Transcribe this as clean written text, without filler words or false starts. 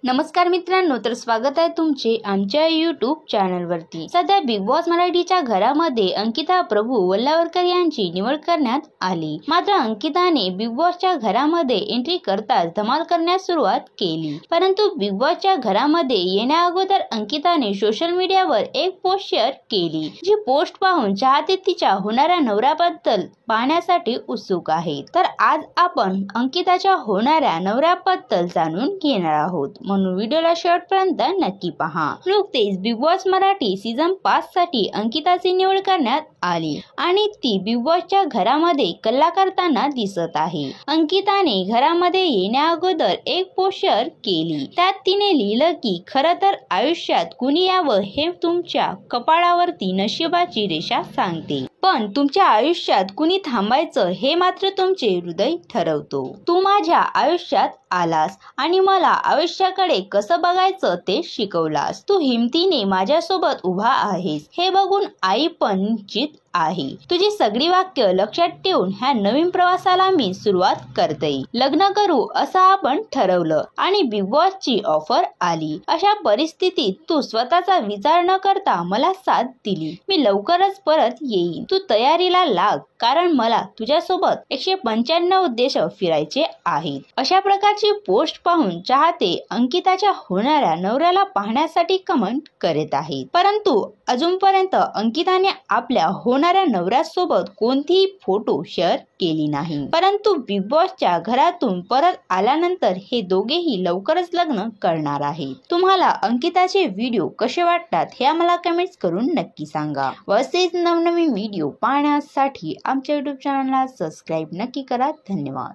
नमस्कार मित्रांनो, तर स्वागत आहे तुमचे आमच्या YouTube चॅनलवरती। सध्या बिग बॉस मराठीच्या घरामध्ये अंकिता प्रभू वल्लावरकर यांची निवड करण्यात आली। मात्र अंकिताने बिग बॉसच्या घरामध्ये एंट्री करताच धमाल करण्यास सुरुवात केली। परंतु बिग बॉसच्या घरामध्ये येण्या अगोदर अंकिताने सोशल मीडियावर एक पोस्ट शेअर केली, जी पोस्ट पाहून चाहते तिच्या होणाऱ्या नवऱ्याबद्दल पाहण्यासाठी उत्सुक आहेत। तर आज आपण अंकिताच्या होणाऱ्या नवऱ्याबद्दल जाणून घेणार आहोत, म्हणून व्हिडिओला शेवटपर्यंत नक्की पहा। नुकतेच बिग बॉस मराठी सीझन 5 साठी अंकिताची निवड करण्यात आली आणि ती बिग बॉसच्या घरामध्ये कल्ला करताना दिसत आहे। अंकिताने घरामध्ये येण्या अगोदर एक पोस्ट शेअर केली, त्यात तिने लिहिलं की खरं तर आयुष्यात कुणी यावं हे तुमच्या कपाळावरती नशिबाची रेषा सांगते, पण तुमच्या आयुष्यात कुणी थांबायचं हे मात्र तुमचे हृदय ठरवतो। तू माझ्या आयुष्यात आलास आणि मला आयुष्याकडे कसं बघायचं ते शिकवलास। तू हिमतीने माझ्यासोबत उभा आहेस हे बघून आई पण निश्चित आहे। तुझी सगळी वाक्य लक्षात ठेवून ह्या नवीन प्रवासाला मी सुरुवात करते। लग्न करू असं आपण ठरवलं आणि बिग बॉसची ऑफर आली। अशा परिस्थितीत तू स्वतःचा विचार न करता मला साथ दिली। मी लवकरच परत येईन, तू तयारीला लाग, कारण मला तुझ्यासोबत 195 देश फिरायचे आहेत। अशा प्रकारची पोस्ट पाहून चाहते अंकिताच्या होणाऱ्या नवऱ्याला पाहण्यासाठी कमेंट करत आहेत। परंतु अजूनपर्यंत अंकिताने आपल्या होणाऱ्या नवऱ्यासोबत कोणतीही फोटो शेअर केली नाही। परंतु बिग बॉसच्या घरातून परत आल्यानंतर हे दोघेही लवकरच लग्न करणार आहेत। तुम्हाला अंकिताचे व्हिडिओ कसे वाटतात हे आम्हाला कमेंट्स करून नक्की सांगा। व असेच नवनवीन व्हिडिओ पाहण्यासाठी आमच्या YouTube चॅनलला सबस्क्राईब नक्की करा। धन्यवाद।